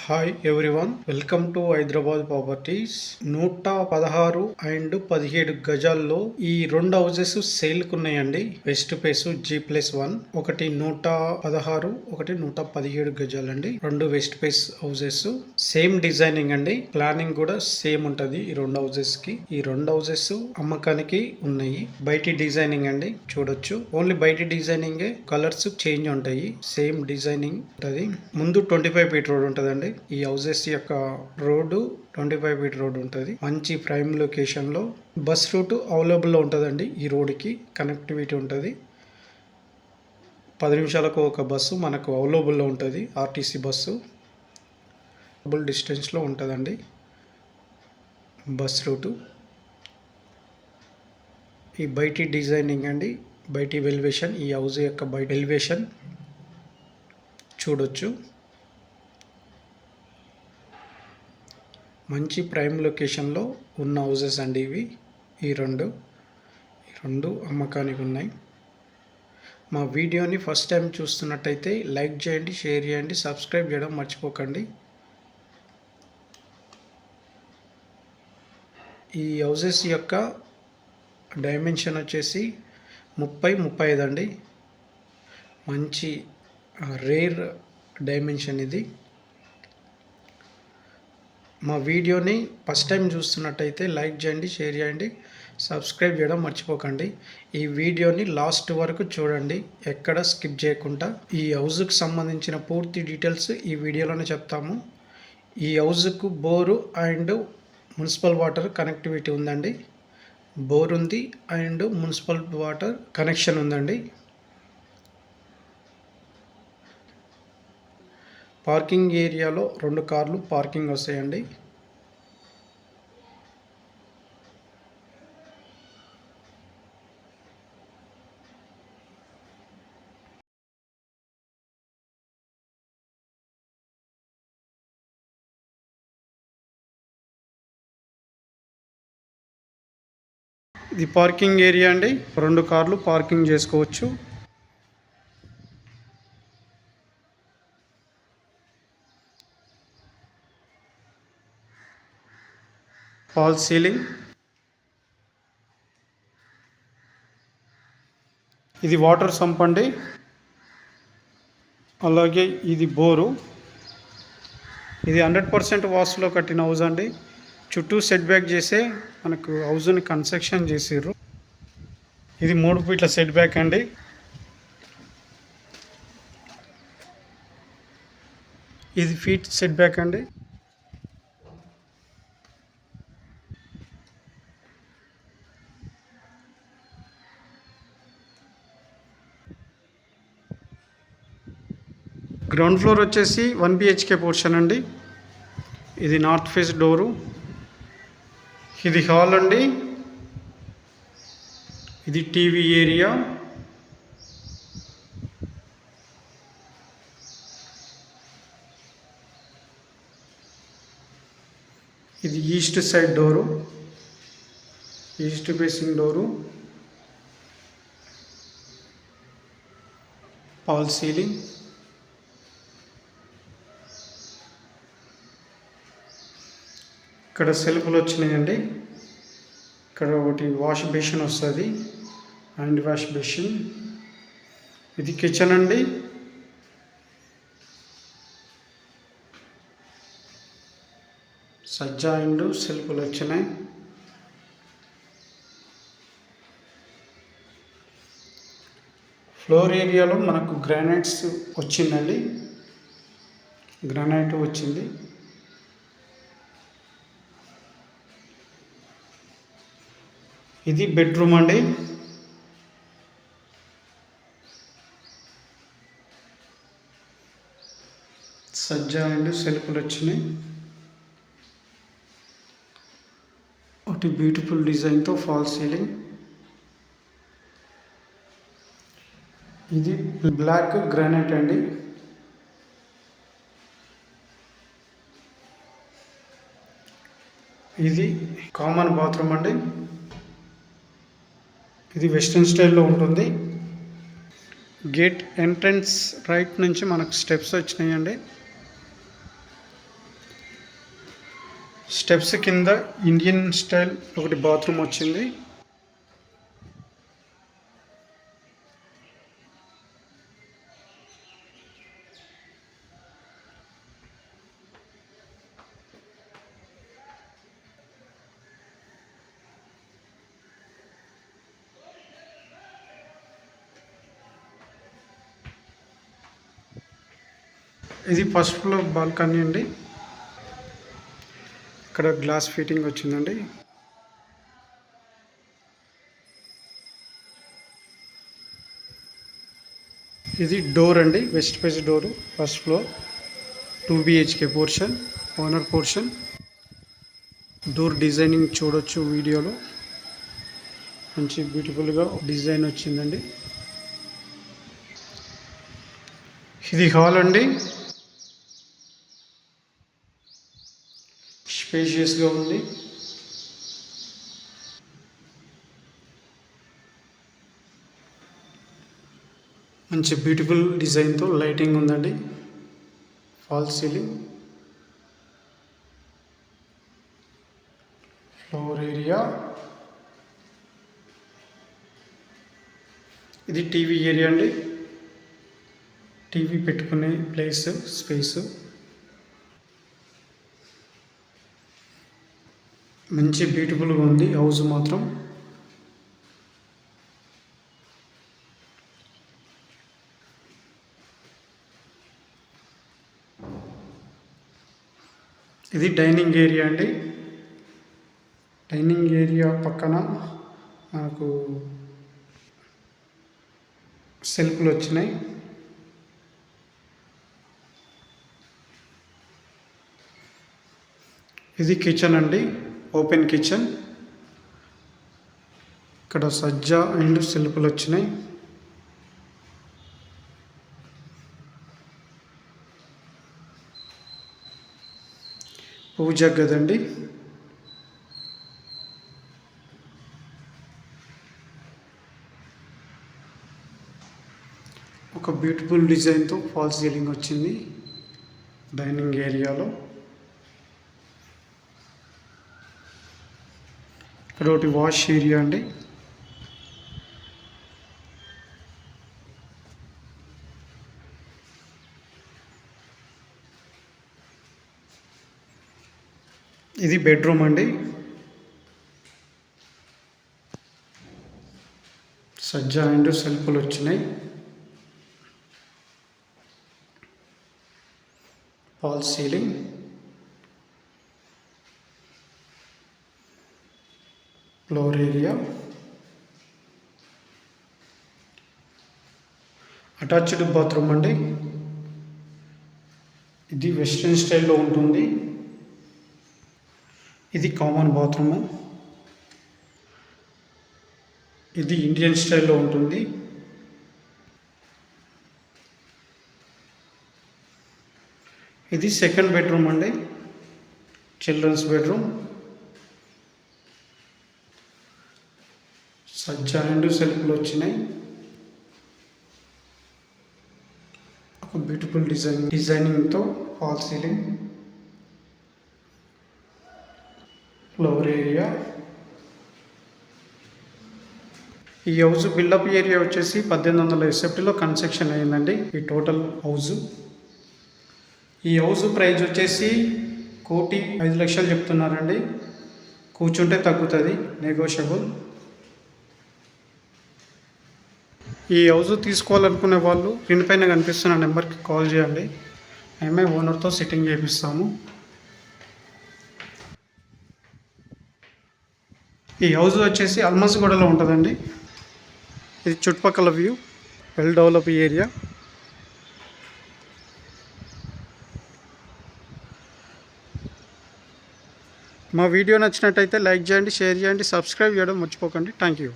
Hi everyone, welcome to Hyderabad properties. 116 అండ్ 17 గజాల్లో ఈ రెండు హౌసెస్ సేల్ కున్నాయండి. వెస్ట్ ఫేస్ G+1, ఒకటి 116, ఒకటి 117 గజాలండి. రెండు west face houses, same designing అండి. ప్లానింగ్ కూడా సేమ్ ఉంటది ఈ రెండు హౌసెస్ కి. ఈ రెండు హౌసెస్ అమ్మకానికి ఉన్నాయి. బయటి డిజైనింగ్ అండి, చూడొచ్చు. ఓన్లీ బయటి డిజైనింగ్, కలర్స్ చేంజ్ ఉంటాయి. సేమ్ డిజైనింగ్ ఉంటది. ముందు 25 ఫీట్ రోడ్ ఉంటదండి. ఈ హౌసెస్ యొక్క రోడ్డు 25 ఫీట్ రోడ్ ఉంటుంది. మంచి ప్రైమ్ లొకేషన్ లో బస్ రూట్ అవైలబుల్ లో ఉంటుందండి. ఈ రోడ్డుకి కనెక్టివిటీ ఉంటుంది. 10 నిమిషాలకు ఒక బస్సు మనకు అవైలబుల్ లో ఉంటుంది. ఆర్టీసీ బస్సు డిస్టెన్స్ లో ఉంటుందండి బస్ రూటు. ఈ బయటి డిజైనింగ్ అండి, బయటి ఎలివేషన్. ఈ హౌస్ యొక్క బయట ఎలివేషన్ చూడొచ్చు. మంచి ప్రైమ్ లొకేషన్లో ఉన్న హౌసెస్ అండి ఇవి. ఈ రెండు అమ్మకానికి ఉన్నాయి. మా వీడియోని ఫస్ట్ టైం చూస్తున్నట్టయితే లైక్ చేయండి, షేర్ చేయండి, సబ్స్క్రైబ్ చేయడం మర్చిపోకండి. ఈ హౌసెస్ యొక్క డైమెన్షన్ వచ్చేసి 30-35 అండి. మంచి రేర్ డైమెన్షన్ ఇది. మా వీడియోని ఫస్ట్ టైం చూస్తున్నట్టయితే లైక్ చేయండి, షేర్ చేయండి, సబ్స్క్రైబ్ చేయడం మర్చిపోకండి. ఈ వీడియోని లాస్ట్ వరకు చూడండి, ఎక్కడ స్కిప్ చేయకుండా. ఈ హౌస్కి సంబంధించిన పూర్తి డీటెయిల్స్ ఈ వీడియోలోనే చెప్తాము. ఈ హౌస్కు bore and municipal water connectivity ఉందండి. బోర్ ఉంది అండ్ మున్సిపల్ వాటర్ కనెక్షన్ ఉందండి. పార్కింగ్ ఏరియాలో 2 కార్లు పార్కింగ్ వస్తాయండి. ఇది పార్కింగ్ ఏరియా అండి. 2 కార్లు పార్కింగ్ చేసుకోవచ్చు. Fall ceiling. ఇది వాటర్ సంప్ అండి. అలాగే ఇది బోరు. ఇది 100% వాస్తులో కట్టిన హౌస్ అండి. చుట్టూ సెట్ బ్యాక్ చేసే మనకు హౌస్ని కన్స్ట్రక్షన్ చేసారు. ఇది 3 ఫీట్ల సెట్ బ్యాక్ అండి. ఇది ఫీట్ సెట్ బ్యాక్ అండి. గ్రౌండ్ ఫ్లోర్ వచ్చేసి 1 BHK పోర్షన్ అండి. ఇది నార్త్ ఫేస్ డోరు. ఇది హాల్ అండి. ఇది టీవీ ఏరియా. ఇది east side door, east facing door. Fall ceiling. ఇక్కడ సెల్ఫ్లు వచ్చినాయండి. ఇక్కడ ఒకటి వాష్ బేసిన్ వస్తుంది, హ్యాండ్ వాష్ బేసిన్. ఇది కిచెన్ అండి. సజ్జా అండ్ సెల్ఫ్లు వచ్చినాయి. ఫ్లోర్ ఏరియాలో మనకు గ్రానైట్స్ వచ్చిందండి. గ్రానైట్ వచ్చింది. ఇది బెడ్రూమ్ అండి. సజ్జా అండ్ సెల్ఫ్లు వచ్చినాయి. ఒకటి బ్యూటిఫుల్ డిజైన్తో ఫాల్ సీలింగ్. ఇది బ్లాక్ గ్రానైట్ అండి. ఇది కామన్ బాత్రూమ్ అండి. ఇది వెస్ట్రన్ స్టైల్లో ఉంటుంది. గేట్ ఎంట్రన్స్ రైట్ నుంచి మనకు స్టెప్స్ వచ్చినాయండి. స్టెప్స్ కింద ఇండియన్ స్టైల్ ఒకటి బాత్రూమ్ వచ్చింది. ఇది ఫస్ట్ ఫ్లోర్ బాల్కనీ అండి. ఇక్కడ గ్లాస్ ఫిట్టింగ్ వచ్చిందండి. ఇది డోర్ అండి, west face door, first floor, 2 BHK portion, owner portion. Door designing చూడొచ్చు వీడియోలో, మంచి బ్యూటిఫుల్గా డిజైన్ వచ్చిందండి. ఇది హాల్ అండి, స్పేషియస్గా ఉంది. మంచి బ్యూటిఫుల్ డిజైన్తో లైటింగ్ ఉందండి. Fall ceiling, floor area. ఇది టీవీ ఏరియా అండి, టీవీ పెట్టుకునే ప్లేస్, స్పేస్. మంచి బ్యూటిఫుల్గా ఉంది హౌస్ మాత్రం. ఇది డైనింగ్ ఏరియా అండి. డైనింగ్ ఏరియా పక్కన నాకు సెల్ఫ్లు వచ్చినాయి. ఇది కిచెన్ అండి, ఓపెన్ కిచెన్. ఇక్కడ సజ్జా అండ్ సెల్ఫ్లు వచ్చినాయి. పూజ గదండి. ఒక బ్యూటిఫుల్ డిజైన్తో ఫాల్ సీలింగ్ వచ్చింది డైనింగ్ ఏరియాలో. ఇక్కడ ఒకటి వాష్ ఏరియా అండి. ఇది బెడ్రూమ్ అండి. సజ్జా అండ్ సెల్ఫ్లు వచ్చినాయి. Fall ceiling, floor area. Attached bathroom అండి. ఇది వెస్ట్రన్ స్టైల్లో ఉంటుంది. ఇది కామన్ బాత్రూము. ఇది ఇండియన్ స్టైల్లో ఉంటుంది. ఇది సెకండ్ బెడ్రూమ్ అండి, చిల్డ్రన్స్ బెడ్రూమ్. సజ్జా అండ్ సెల్ఫ్లు వచ్చినాయి. ఒక బ్యూటిఫుల్ డిజైనింగ్తో ఫాల్ సీలింగ్, ఫ్లోర్ ఏరియా. ఈ హౌస్ బిల్డప్ ఏరియా వచ్చేసి 1800 SFTలో కన్స్ట్రక్షన్ అయిందండి. ఈ టోటల్ హౌస్. ఈ హౌస్ ప్రైస్ వచ్చేసి 1,05,00,000 చెప్తున్నారండి. కూర్చుంటే తగ్గుతుంది, నెగోషియబుల్. ఈ హౌస్ తీసుకోవాలనుకునే వాళ్ళు దీనిపైన కనిపిస్తున్న నెంబర్కి కాల్ చేయండి. మేమే ఓనర్తో సిట్టింగ్ చేపిస్తాము. ఈ హౌస్ వచ్చేసి అల్మస్గూడలో ఉంటుందండి. ఇది చుట్టుపక్కల వ్యూ, వెల్ డెవలప్ ఏరియా. మా వీడియో నచ్చినట్టయితే లైక్ చేయండి, షేర్ చేయండి, సబ్స్క్రైబ్ చేయడం మర్చిపోకండి. Thank you.